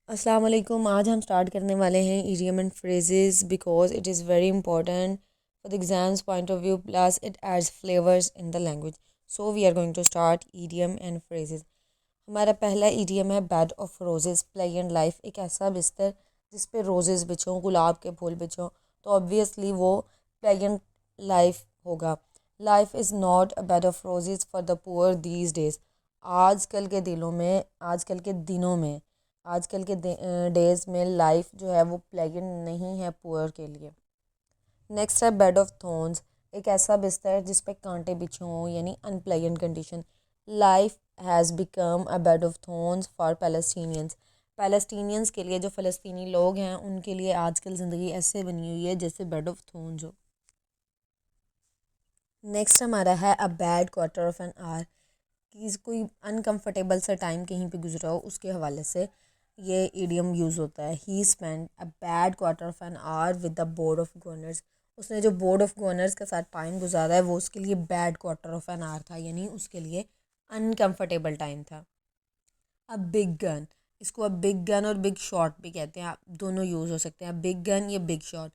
अस्सलाम वालेकुम। आज हम स्टार्ट करने वाले हैं idiom and phrases because it is very important for the exams point of view plus it adds flavours in the language. So we are going to start idiom and phrases. हमारा पहला idiom है bed of roses pleasant life. एक ऐसा बिस्तर जिस पे roses बिछों, गुलाब के फूल बिछों, तो ऑब्वियसली वो प्लेजेंट लाइफ होगा। Life is not a bed of roses for the poor these days. आजकल के दिलों में, आजकल के दिनों में, आजकल के डेज में लाइफ जो है वो प्लेजेंट नहीं है पुअर के लिए। नेक्स्ट है बेड ऑफ थॉर्न्स। एक ऐसा बिस्तर है जिस पे कांटे बिछे हों, यानी unpleasant condition. Life has become a bed of thorns for Palestinians. Palestinians के लिए, जो फ़लस्तीनी लोग हैं, उनके लिए आजकल ज़िंदगी ऐसे बनी हुई है जैसे बेड ऑफ थॉर्न्स हो। नेक्स्ट हमारा है अ bad quarter of an our. कि कोई अनकंफर्टेबल सा टाइम कहीं पे गुजरा हो, उसके हवाले से ये इडियम यूज़ होता है। He spend a bad quarter of an hour with the board of governors. उसने जो बोर्ड ऑफ गवर्नर्स के साथ टाइम गुजारा है वो उसके लिए bad quarter of an our था, यानी उसके लिए अनकंफर्टेबल टाइम था। अब बिग गन, इसको अब बिग गन और बिग शॉट भी कहते हैं, आप दोनों यूज़ हो सकते हैं, बिग गन या बिग शॉट।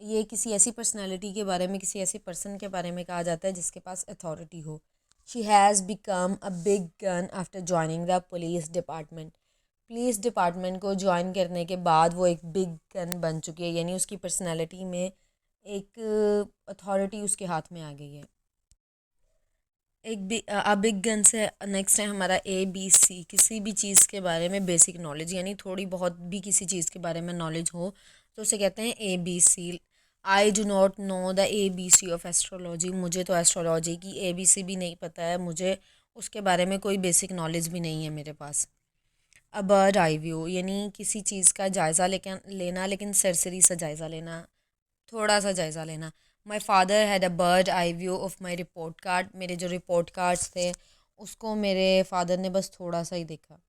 ये किसी ऐसी पर्सनालिटी के बारे में, किसी ऐसी पर्सन के बारे में कहा जाता है जिसके पास अथॉरिटी हो। She has become a big gun after joining the police department. Police department को ज्वाइन करने के बाद वो एक बिग गन बन चुकी है, यानी उसकी पर्सनालिटी में एक अथॉरिटी उसके हाथ में आ गई है। बिग गन से नेक्स्ट है हमारा ABC। किसी भी चीज़ के बारे में बेसिक नॉलेज, यानी थोड़ी बहुत भी किसी चीज़ के बारे में नॉलेज हो तो उसे कहते हैं ABC। I do not know the ABC of astrology. मुझे तो एस्ट्रोलॉजी की ABC भी नहीं पता है, मुझे उसके बारे में कोई बेसिक नॉलेज भी नहीं है मेरे पास। अ बर्ड आई व्यू, यानी किसी चीज़ का जायज़ा लेकिन लेना, लेकिन सरसरी सा जायज़ा लेना, थोड़ा सा जायज़ा लेना। My father had a bird eye view of my report card. मेरे जो रिपोर्ट कार्ड्स थे उसको मेरे फादर ने बस थोड़ा सा ही देखा।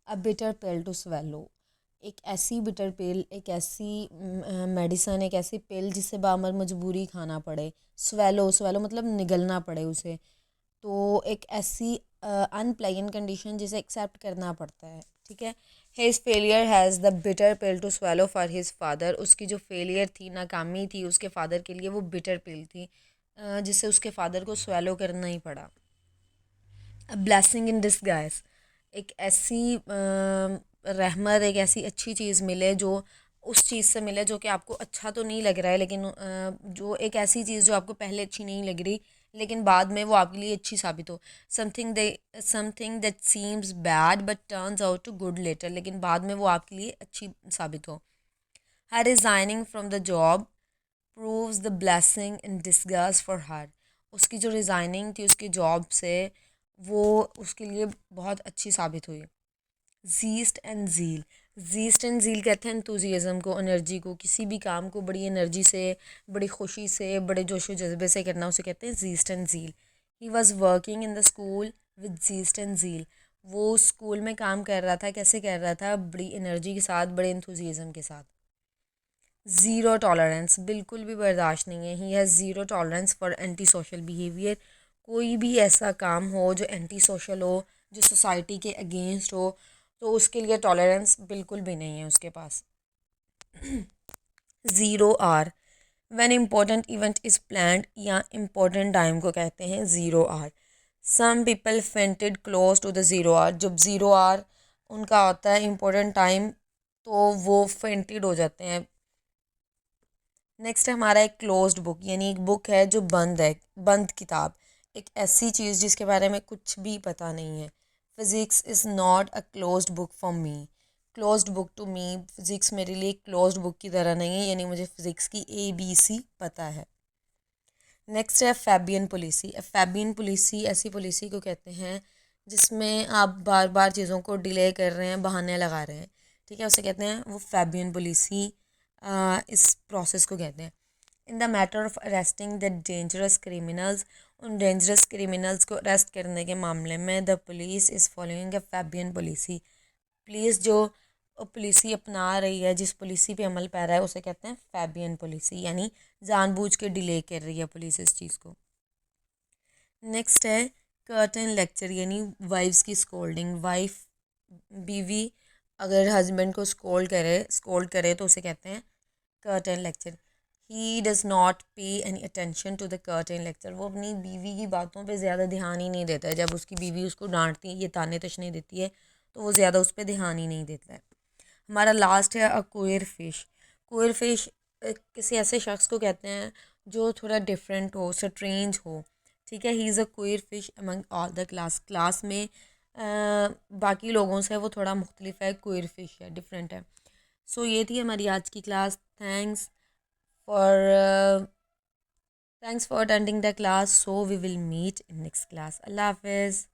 A bitter pill to swallow. एक ऐसी बिटर पिल, एक ऐसी मेडिसन, एक ऐसी पिल जिसे बामर मजबूरी खाना पड़े। स्वेलो, स्वेलो मतलब निगलना पड़े उसे। तो एक ऐसी अनप्लेजेंट कंडीशन जिसे एक्सेप्ट करना पड़ता है, ठीक है। His failure has the bitter pill to swallow for his father. उसकी जो फेलियर थी, नाकामी थी, उसके फादर के लिए वो बिटर पिल थी, जिससे उसके फादर को स्वेलो करना ही पड़ा। A blessing in disguise. एक ऐसी रहमत, एक ऐसी अच्छी चीज़ मिले जो उस चीज़ से मिले जो कि आपको अच्छा तो नहीं लग रहा है, लेकिन जो एक ऐसी चीज़ जो आपको पहले अच्छी नहीं लग रही लेकिन बाद में वो आपके लिए अच्छी साबित हो। Something that seems bad but turns out to good later. लेकिन बाद में वो आपके लिए अच्छी साबित हो। Her resigning from the job proves the blessing in disgust for her. उसकी जो रिज़ाइनिंग थी उसकी जॉब से, वो उसके लिए बहुत अच्छी साबित हुई। Yeast and zeal. Yeast and zeal कहते हैं एंथुजियाज़म को, एनर्जी को। किसी भी काम को बड़ी एनर्जी से, बड़ी खुशी से, बड़े जोशो जज्बे से करना, उसे कहते हैं yeast and zeal. He was working in the school with yeast and zeal. वो स्कूल में काम कर रहा था, कैसे कर रहा था? बड़ी एनर्जी के साथ, बड़े एंथुजियाज़म के साथ। ज़ीरो टॉलरेंस, बिल्कुल भी बर्दाश्त नहीं है। He has zero tolerance for anti social behaviour. कोई भी ऐसा काम हो जो एंटी सोशल हो, जो सोसाइटी के अगेंस्ट हो, तो उसके लिए टॉलरेंस बिल्कुल भी नहीं है उसके पास। Zero hour. When important event is planned, या इम्पोर्टेंट टाइम को कहते हैं zero hour. Some people fainted close to the zero hour. जब ज़ीरो आर उनका आता है, इम्पोर्टेंट टाइम, तो वो फेंटेड हो जाते हैं। नेक्स्ट है हमारा एक क्लोज्ड बुक, यानी एक बुक है जो बंद है, बंद किताब। एक ऐसी चीज़ जिसके बारे में कुछ भी पता नहीं है। Physics is not a closed book for me. Closed book to me, physics मेरे लिए क्लोज्ड बुक की तरह नहीं है, यानी मुझे फ़िज़िक्स की ABC पता है। नेक्स्ट है फैबियन पॉलिसी। फैबियन पॉलिसी ऐसी पॉलिसी को कहते हैं जिसमें आप बार बार चीज़ों को डिले कर रहे हैं, बहाने लगा रहे हैं, ठीक है, उसे कहते हैं वो फैबियन पॉलिसी। इस प्रोसेस को कहते हैं। In the matter of arresting the dangerous criminals. उन डेंजरस क्रिमिनल्स को अरेस्ट करने के मामले में the police is following a Fabian policy. Police जो पॉलिसी अपना रही है, जिस पॉलिसी पे अमल पैरा है, उसे कहते हैं फैबियन पॉलिसी, यानी जानबूझ के डिले कर रही है पुलिस इस चीज़ को। नेक्स्ट है कर्टन लेक्चर, यानी वाइफ्स की स्कोल्डिंग। वाइफ, बीवी अगर हस्बैंड को स्कोल्ड करे तो उसे कहते हैं curtain lecture. He does not pay any attention to the curtain lecture. वो अपनी बीवी की बातों पे ज़्यादा ध्यान ही नहीं देता है। जब उसकी बीवी उसको डांटती है, ये ताने तशने देती है, तो वो ज़्यादा उस पर ध्यान ही नहीं देता है। हमारा लास्ट है अ क्वेर फिश। क्वेर फिश किसी ऐसे शख्स को कहते हैं जो थोड़ा डिफरेंट हो, स्ट्रेंज हो। ठीक है, he is a क्वेर fish among all the class में बाकी लोगों से वो थोड़ा मुख्तलिफ है, क्वेर फिश है, डिफरेंट है। सो ये थी हमारी आज की class. For thanks for attending the class. So we will meet in next class. अल्लाह हाफिज़।